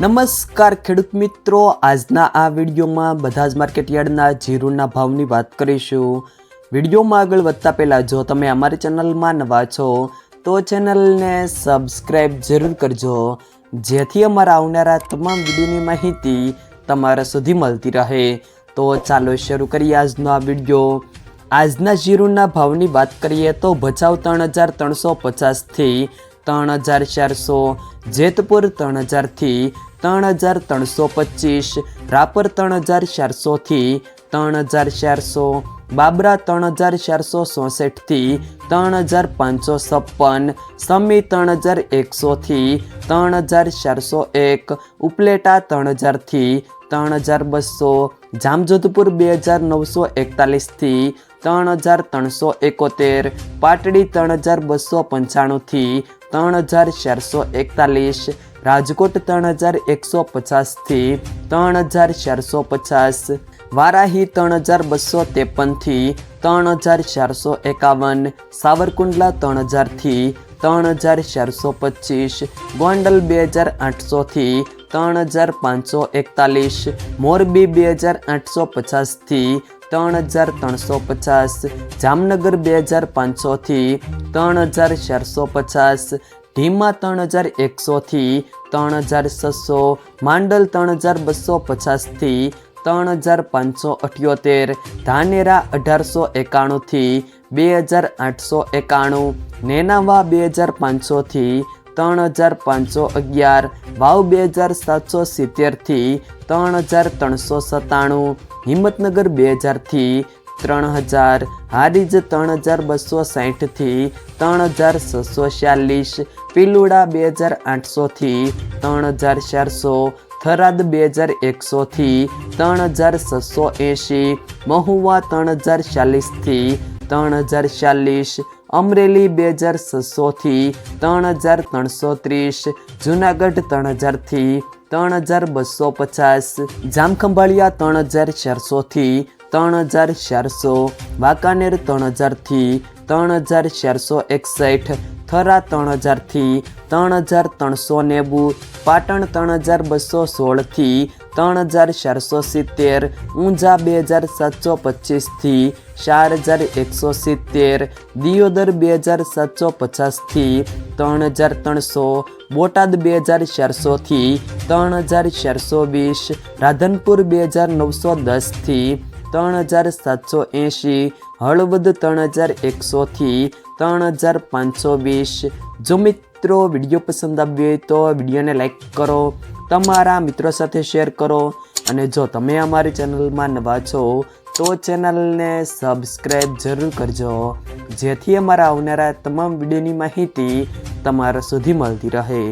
નમસ્કાર ખેડૂત મિત્રો, આજના આ વિડીયોમાં બધા જ માર્કેટયાર્ડના જીરુના ભાવની વાત કરીશું। વિડીયોમાં આગળ વધતા પહેલાં જો તમે અમારી ચેનલમાં નવા છો તો ચેનલને સબસ્ક્રાઈબ જરૂર કરજો, જેથી અમારા આવનારા તમામ વિડીયોની માહિતી તમારા સુધી મળતી રહે। તો ચાલો શરૂ કરીએ આજનો આ વિડીયો। આજના જીરુના ભાવની વાત કરીએ તો ભચાઉ 3350 થી 3400, જેતપુર 3000 થી 3325, રાપર 3400 થી 3400, બાબરા 3467 થી 3556, સમી 3100 થી 3401, ઉપલેટા 3000 થી 3200, જામજોધપુર 2941 થી 3371, પાટડી 3295 થી 3441, રાજકોટ 3150 થી 3450, વારાહી 3253 થી 3451, સાવરકુંડલા 3000 થી 3425, ગોંડલ 2800 થી 3541, મોરબી 2850 થી 3350, જામનગર 2500 થી 3450, ઢીમા 3100 થી 3600, માંડલ 3250 થી 3578, ધાનેરા 1891 થી 2891, નેનાવા 2500 થી 3511, વાવ 2770 થી 3397, હિંમતનગર 2000 થી 3000, હારીજ 3260 થી 3646, પિલુડા 2800 થી 3400, થરાદ 2100 થી 3680, મહુવા 3040 થી 3040, અમરેલી 2600 થી 3330, જુનાગઢ 3000 થી 3250, જામખંભાળિયા 3400 થી 3400, વાંકાનેર 3000 થી 3461, થરા 3000 થી 3390, પાટણ 3216 થી 3470, ઊંઝા 2725 થી 4170, દિયોદર 2750 થી 3300, બોટાદ 2400 થી 3420, રાધનપુર 2910 થી 3780, હળવદ 3100 થી 3520। જો મિત્રો વિડીયો પસંદ આવ્યો હોય તો વિડીયોને લાઈક કરો, તમારા મિત્રો સાથે શેર કરો, અને જો તમે અમારી ચેનલમાં નવા છો તો ચેનલને સબસ્ક્રાઈબ જરૂર કરજો, જેથી અમારા આવનારા તમામ વિડીયોની માહિતી તમારા સુધી મળતી રહે।